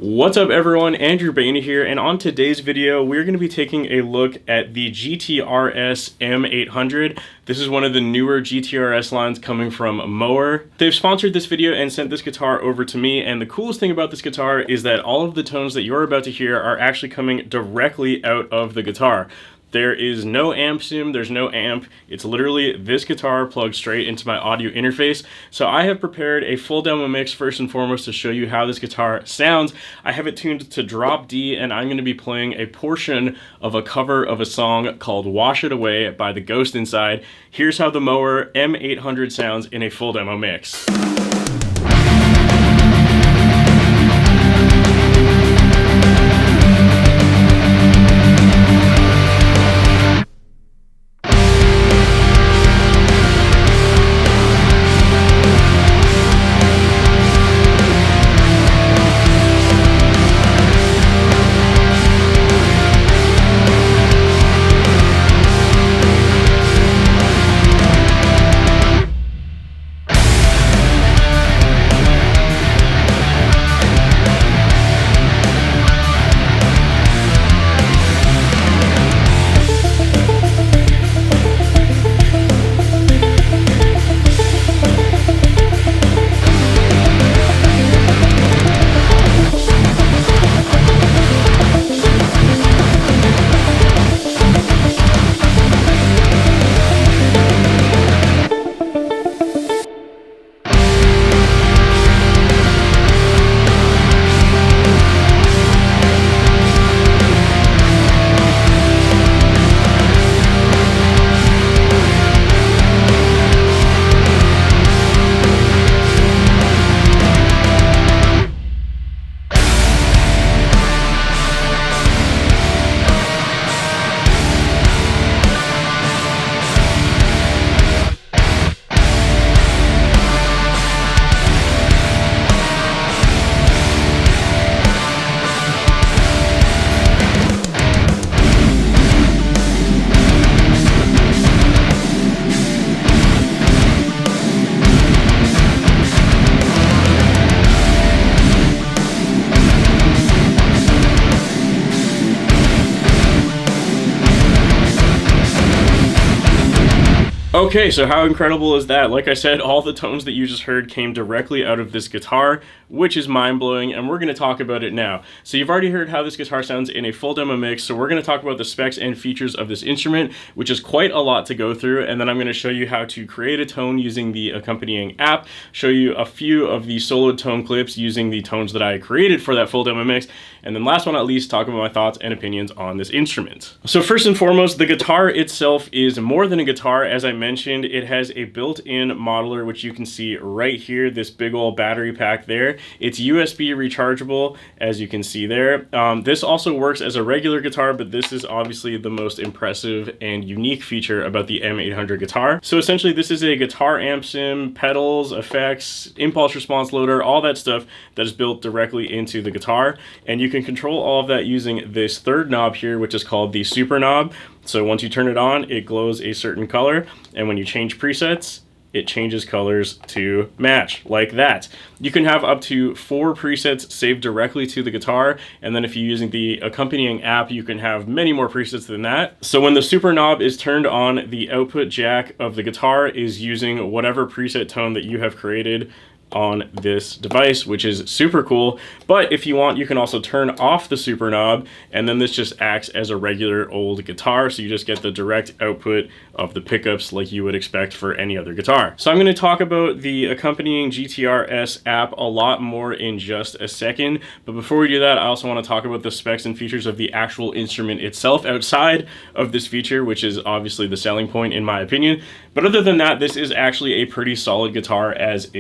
What's up everyone, Andrew Baena here, and on today's video we're going to be taking a look at the GTRS M800. This is one of the newer GTRS lines coming from Mower. They've sponsored this video and sent this guitar over to me, and the coolest thing about this guitar is that all of the tones that you're about to hear are actually coming directly out of the guitar. There is no amp sim, there's no amp. It's literally this guitar plugged straight into my audio interface. So I have prepared a full demo mix first and foremost to show you how this guitar sounds. I have it tuned to drop D, and I'm going to be playing a portion of a cover of a song called Wash It Away by The Ghost Inside. Here's how the Mower M800 sounds in a full demo mix. Okay, so how incredible is that? Like I said, all the tones that you just heard came directly out of this guitar, which is mind-blowing, and we're going to talk about it now. So you've already heard how this guitar sounds in a full demo mix, so we're going to talk about the specs and features of this instrument, which is quite a lot to go through, and then I'm going to show you how to create a tone using the accompanying app, show you a few of the solo tone clips using the tones that I created for that full demo mix, and then last but not least, talk about my thoughts and opinions on this instrument. So first and foremost, the guitar itself is more than a guitar. As I mentioned, it has a built-in modeler, which you can see right here, this big old battery pack there. It's USB rechargeable, as you can see there. This also works as a regular guitar, but this is obviously the most impressive and unique feature about the M800 guitar. So essentially, this is a guitar amp sim, pedals, effects, impulse response loader, all that stuff that is built directly into the guitar. And you can control all of that using this third knob here, which is called the super knob. So once you turn it on, it glows a certain color, and when you change presets, it changes colors to match, like that. You can have up to 4 presets saved directly to the guitar, and then if you're using the accompanying app, you can have many more presets than that. So when the super knob is turned on, the output jack of the guitar is using whatever preset tone that you have created on this device, which is super cool. But if you want, you can also turn off the super knob, and then this just acts as a regular old guitar, so you just get the direct output of the pickups like you would expect for any other guitar. So I'm going to talk about the accompanying GTRS app a lot more in just a second, but before we do that, I also want to talk about the specs and features of the actual instrument itself outside of this feature, which is obviously the selling point in my opinion. But other than that, this is actually a pretty solid guitar as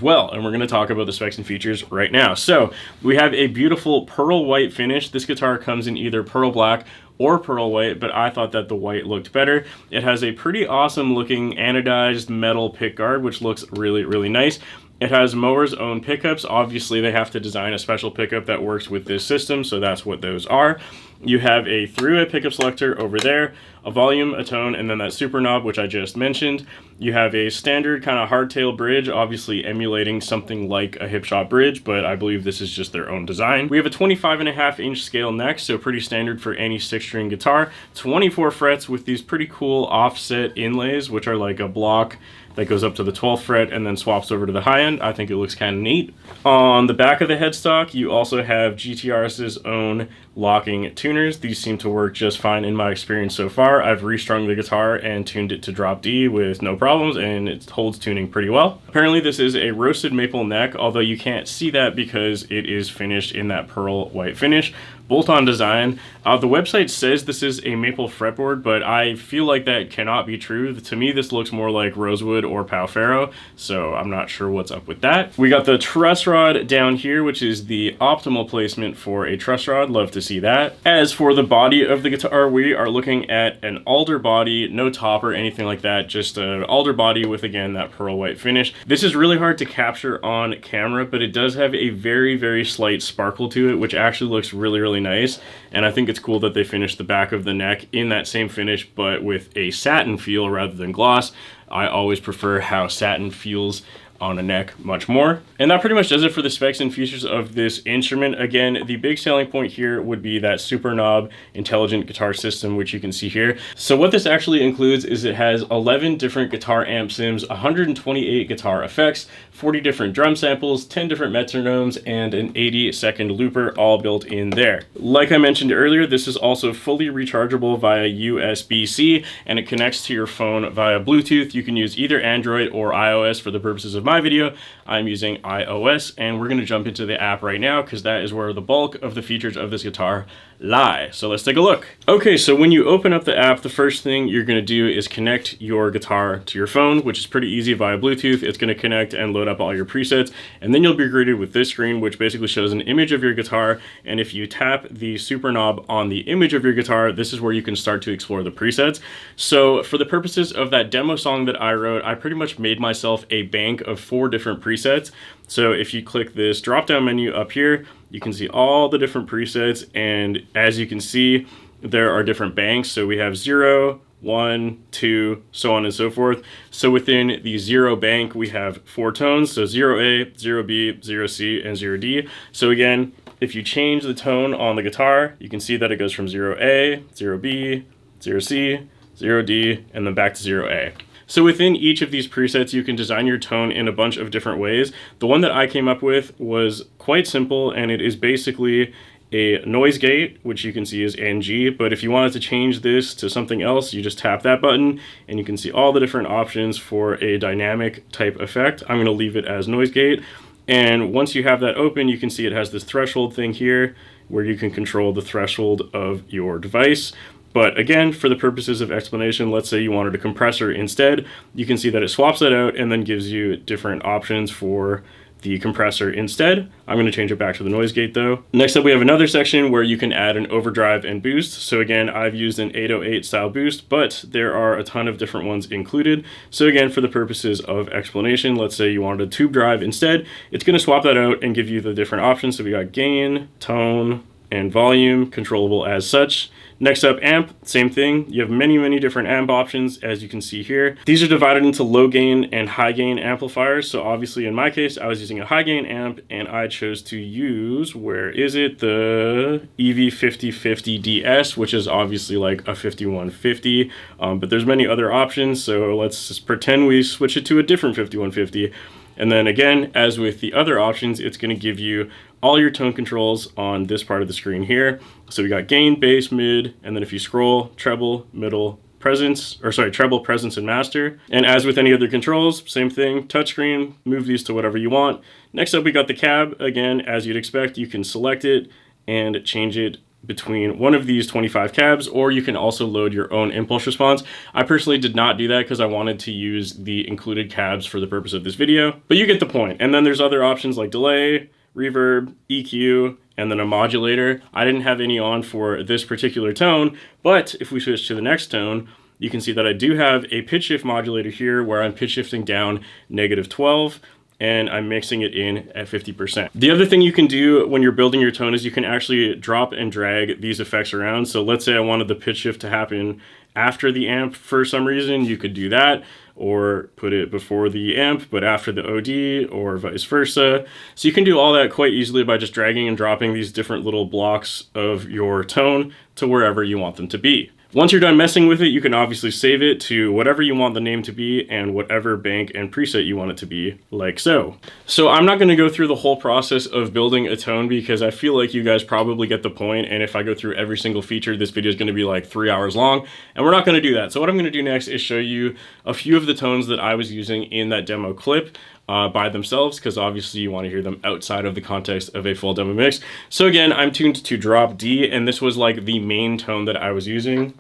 well, and we're going to talk about the specs and features right now. So we have a beautiful pearl white finish. This guitar comes in either pearl black or pearl white, but I thought that the white looked better. It has a pretty awesome looking anodized metal pickguard, which looks really, really nice. It has Mower's own pickups. Obviously, they have to design a special pickup that works with this system, so that's what those are. You have a three-way pickup selector over there, a volume, a tone, and then that super knob, which I just mentioned. You have a standard kind of hardtail bridge, obviously emulating something like a hip shot bridge, but I believe this is just their own design. We have a 25.5-inch scale neck, so pretty standard for any 6-string guitar. 24 frets with these pretty cool offset inlays, which are like a block that goes up to the 12th fret and then swaps over to the high end. I think it looks kind of neat. On the back of the headstock, you also have GTRS's own locking tuners. These seem to work just fine in my experience so far. I've restrung the guitar and tuned it to drop D with no problems, and it holds tuning pretty well. Apparently this is a roasted maple neck, although you can't see that because it is finished in that pearl white finish. Bolt-on design. The website says this is a maple fretboard, but I feel like that cannot be true. To me, this looks more like rosewood or pau ferro, so I'm not sure what's up with that. We got the truss rod down here, which is the optimal placement for a truss rod. Love to see that. As for the body of the guitar, we are looking at an alder body, no top or anything like that, just an alder body with, again, that pearl white finish. This is really hard to capture on camera, but it does have a very, very slight sparkle to it, which actually looks really, really nice. And I think it's cool that they finished the back of the neck in that same finish, but with a satin feel rather than gloss. I always prefer how satin feels on a neck much more. And that pretty much does it for the specs and features of this instrument. Again, the big selling point here would be that super knob intelligent guitar system, which you can see here. So what this actually includes is it has 11 different guitar amp sims, 128 guitar effects, 40 different drum samples, 10 different metronomes, and an 80-second looper all built in there. Like I mentioned earlier, this is also fully rechargeable via USB-C, and it connects to your phone via Bluetooth. You can use either Android or iOS. For the purposes of my video, I'm using iOS, and we're going to jump into the app right now because that is where the bulk of the features of this guitar lie. So let's take a look. Okay, so when you open up the app, the first thing you're going to do is connect your guitar to your phone, which is pretty easy via Bluetooth. It's going to connect and load up all your presets, and then you'll be greeted with this screen, which basically shows an image of your guitar. And if you tap the super knob on the image of your guitar, this is where you can start to explore the presets. So for the purposes of that demo song that I wrote, I pretty much made myself a bank of 4 different presets. So if you click this drop down menu up here, you can see all the different presets, and as you can see, there are different banks. So we have 0, 1, 2, so on and so forth. So within the 0 bank, we have 4 tones, so 0A, 0B, 0C, and 0D. So again, if you change the tone on the guitar, you can see that it goes from 0A, 0B, 0C, 0D, and then back to 0A. So within each of these presets, you can design your tone in a bunch of different ways. The one that I came up with was quite simple, and it is basically a noise gate, which you can see is NG, but if you wanted to change this to something else, you just tap that button, and you can see all the different options for a dynamic type effect. I'm gonna leave it as noise gate, and once you have that open, you can see it has this threshold thing here, where you can control the threshold of your device. But again, for the purposes of explanation, let's say you wanted a compressor instead, you can see that it swaps that out and then gives you different options for the compressor instead. I'm going to change it back to the noise gate though. Next up, we have another section where you can add an overdrive and boost. So again, I've used an 808 style boost, but there are a ton of different ones included. So again, for the purposes of explanation, let's say you wanted a tube drive instead, it's going to swap that out and give you the different options. So we got gain, tone, and volume, controllable as such. Next up, amp, same thing. You have many, many different amp options, as you can see here. These are divided into low gain and high gain amplifiers. So obviously in my case, I was using a high gain amp, and I chose to use, where is it? The EV5050DS, which is obviously like a 5150, but there's many other options. So let's just pretend we switch it to a different 5150. And then again, as with the other options, it's going to give you all your tone controls on this part of the screen here. So we got gain, bass, mid, and then if you scroll, treble, middle, treble, presence, and master. And as with any other controls, same thing, touchscreen, move these to whatever you want. Next up, we got the cab. Again, as you'd expect, you can select it and change it between one of these 25 cabs, or you can also load your own impulse response. I personally did not do that because I wanted to use the included cabs for the purpose of this video, but you get the point. And then there's other options like delay, reverb, EQ, and then a modulator. I didn't have any on for this particular tone, but if we switch to the next tone, you can see that I do have a pitch shift modulator here where I'm pitch shifting down -12. and I'm mixing it in at 50%. The other thing you can do when you're building your tone is you can actually drop and drag these effects around. So let's say I wanted the pitch shift to happen after the amp for some reason, you could do that, or put it before the amp but after the OD, or vice versa. So you can do all that quite easily by just dragging and dropping these different little blocks of your tone to wherever you want them to be. Once you're done messing with it, you can obviously save it to whatever you want the name to be and whatever bank and preset you want it to be, like so. So I'm not going to go through the whole process of building a tone because I feel like you guys probably get the point, and if I go through every single feature, this video is going to be like 3 hours long, and we're not going to do that. So what I'm going to do next is show you a few of the tones that I was using in that demo clip by themselves, because obviously you want to hear them outside of the context of a full demo mix. So again, I'm tuned to drop D, and this was like the main tone that I was using.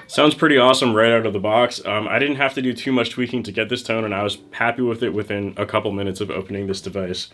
Sounds pretty awesome right out of the box. I didn't have to do too much tweaking to get this tone, and I was happy with it within a couple minutes of opening this device.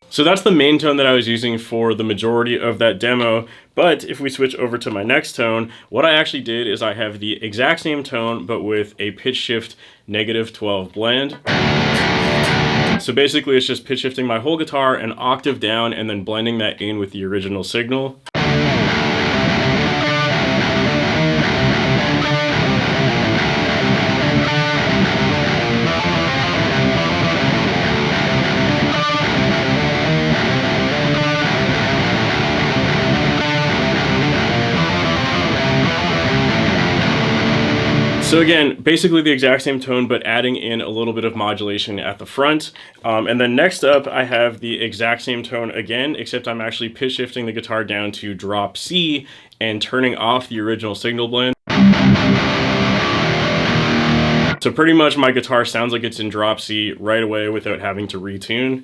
So that's the main tone that I was using for the majority of that demo. But if we switch over to my next tone, what I actually did is I have the exact same tone, but with a pitch shift -12 blend. So basically it's just pitch shifting my whole guitar an octave down and then blending that in with the original signal. So again, basically the exact same tone, but adding in a little bit of modulation at the front. And then next up, I have the exact same tone again, except I'm actually pitch shifting the guitar down to drop C and turning off the original signal blend. So pretty much my guitar sounds like it's in drop C right away without having to retune.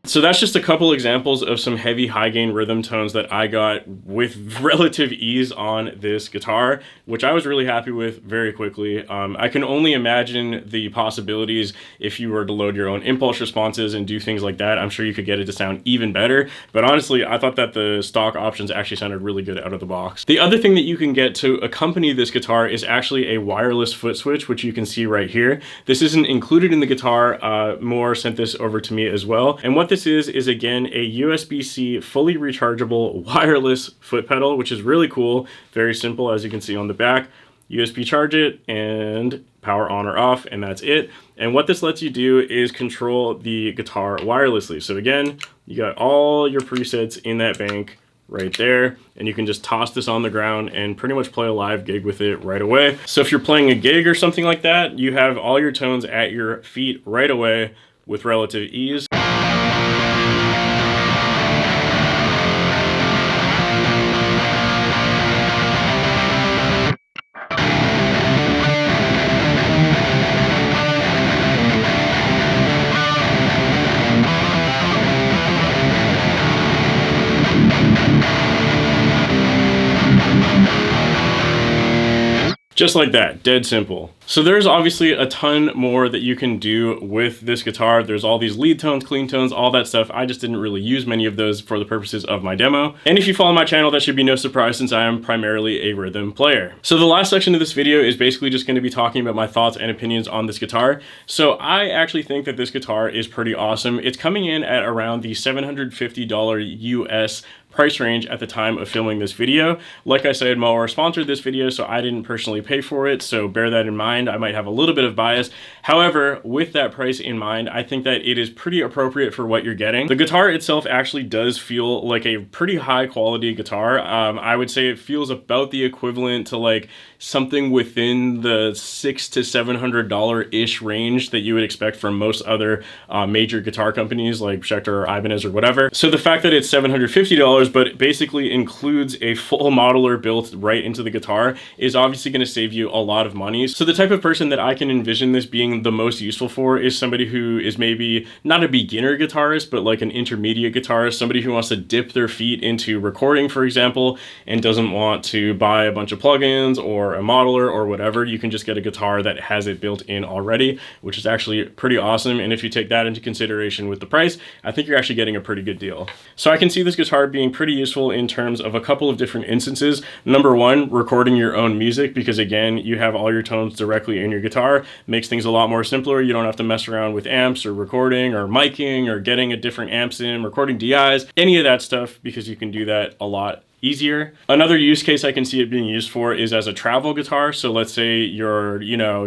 So that's just a couple examples of some heavy high gain rhythm tones that I got with relative ease on this guitar, which I was really happy with very quickly. I can only imagine the possibilities if you were to load your own impulse responses and do things like that. I'm sure you could get it to sound even better, but honestly, I thought that the stock options actually sounded really good out of the box. The other thing that you can get to accompany this guitar is actually a wireless foot switch, which you can see right here. This isn't included in the guitar. Moore sent this over to me as well. And what this is again a USB-C fully rechargeable wireless foot pedal, which is really cool. Very simple, as you can see on the back. USB charge it and power on or off, and that's it. And what this lets you do is control the guitar wirelessly. So again, you got all your presets in that bank right there, and you can just toss this on the ground and pretty much play a live gig with it right away. So if you're playing a gig or something like that, you have all your tones at your feet right away with relative ease. Just like that, dead simple. So there's obviously a ton more that you can do with this guitar. There's all these lead tones, clean tones, all that stuff. I just didn't really use many of those for the purposes of my demo. And if you follow my channel, that should be no surprise since I am primarily a rhythm player. So the last section of this video is basically just going to be talking about my thoughts and opinions on this guitar. So I actually think that this guitar is pretty awesome. It's coming in at around the $750 US price range at the time of filming this video. Like I said, Mower sponsored this video, so I didn't personally pay for it, so bear that in mind. I might have a little bit of bias. However, with that price in mind, I think that it is pretty appropriate for what you're getting. The guitar itself actually does feel like a pretty high quality guitar. I would say it feels about the equivalent to like something within the $600 to $700-ish range that you would expect from most other major guitar companies like Schecter or Ibanez or whatever. So the fact that it's $750 but basically includes a full modeler built right into the guitar is obviously going to save you a lot of money. So the type of person that I can envision this being the most useful for is somebody who is maybe not a beginner guitarist, but like an intermediate guitarist, somebody who wants to dip their feet into recording, for example, and doesn't want to buy a bunch of plugins or a modeler or whatever. You can just get a guitar that has it built in already, which is actually pretty awesome. And if you take that into consideration with the price, I think you're actually getting a pretty good deal. So I can see this guitar being pretty useful in terms of a couple of different instances. Number one, recording your own music, because again, you have all your tones directly in your guitar. Makes things a lot more simpler. You don't have to mess around with amps or recording or miking or getting a different amps in, recording DIs, any of that stuff, because you can do that a lot easier. Another use case I can see it being used for is as a travel guitar. So let's say you're,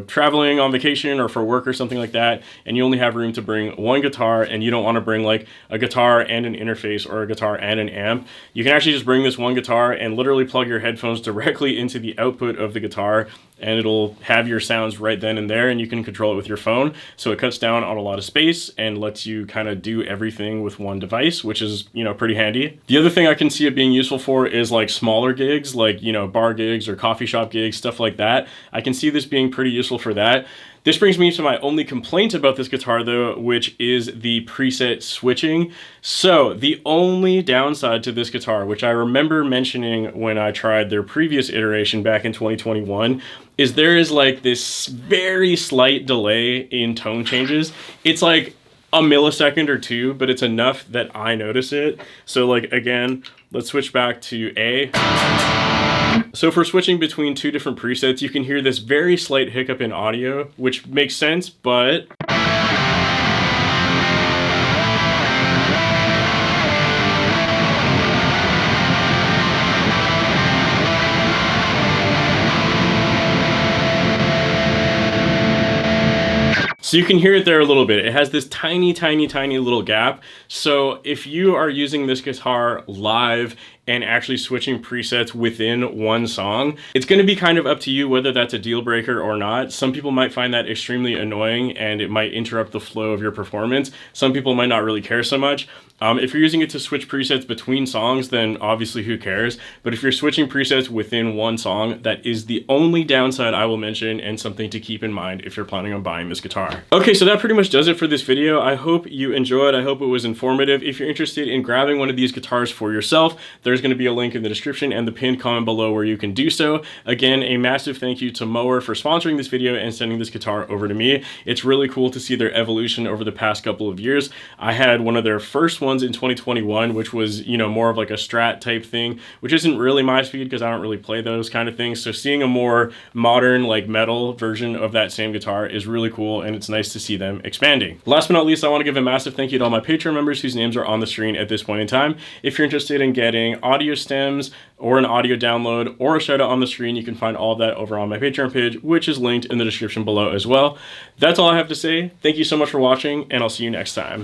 traveling on vacation or for work or something like that, and you only have room to bring one guitar and you don't want to bring like a guitar and an interface or a guitar and an amp. You can actually just bring this one guitar and literally plug your headphones directly into the output of the guitar, and it'll have your sounds right then and there, and you can control it with your phone. So it cuts down on a lot of space and lets you kind of do everything with one device, which is, pretty handy. The other thing I can see it being useful for is like smaller gigs, like, bar gigs or coffee shop gigs, stuff like that. I can see this being pretty useful for that. This brings me to my only complaint about this guitar though, which is the preset switching. So the only downside to this guitar, which I remember mentioning when I tried their previous iteration back in 2021, is there is like this very slight delay in tone changes. It's like a millisecond or two, but it's enough that I notice it. So like, again, let's switch back to A. So if we're switching between two different presets, you can hear this very slight hiccup in audio, which makes sense, but so you can hear it there a little bit. It has this tiny, tiny, tiny little gap. So if you are using this guitar live and actually switching presets within one song, it's going to be kind of up to you whether that's a deal breaker or not. Some people might find that extremely annoying and it might interrupt the flow of your performance. Some people might not really care so much. If you're using it to switch presets between songs, then obviously who cares? But if you're switching presets within one song, that is the only downside I will mention and something to keep in mind if you're planning on buying this guitar. Okay, so that pretty much does it for this video. I hope you enjoyed. I hope it was informative. If you're interested in grabbing one of these guitars for yourself, there's going to be a link in the description and the pinned comment below where you can do so. Again, a massive thank you to Mower for sponsoring this video and sending this guitar over to me. It's really cool to see their evolution over the past couple of years. I had one of their first ones in 2021, which was, more of like a Strat type thing, which isn't really my speed because I don't really play those kind of things. So seeing a more modern, like metal version of that same guitar is really cool, and it's nice to see them expanding. Last but not least, I want to give a massive thank you to all my Patreon members whose names are on the screen at this point in time. If you're interested in getting audio stems or an audio download or a shout out on the screen, you can find all of that over on my Patreon page, which is linked in the description below as well. That's all I have to say. Thank you so much for watching, and I'll see you next time.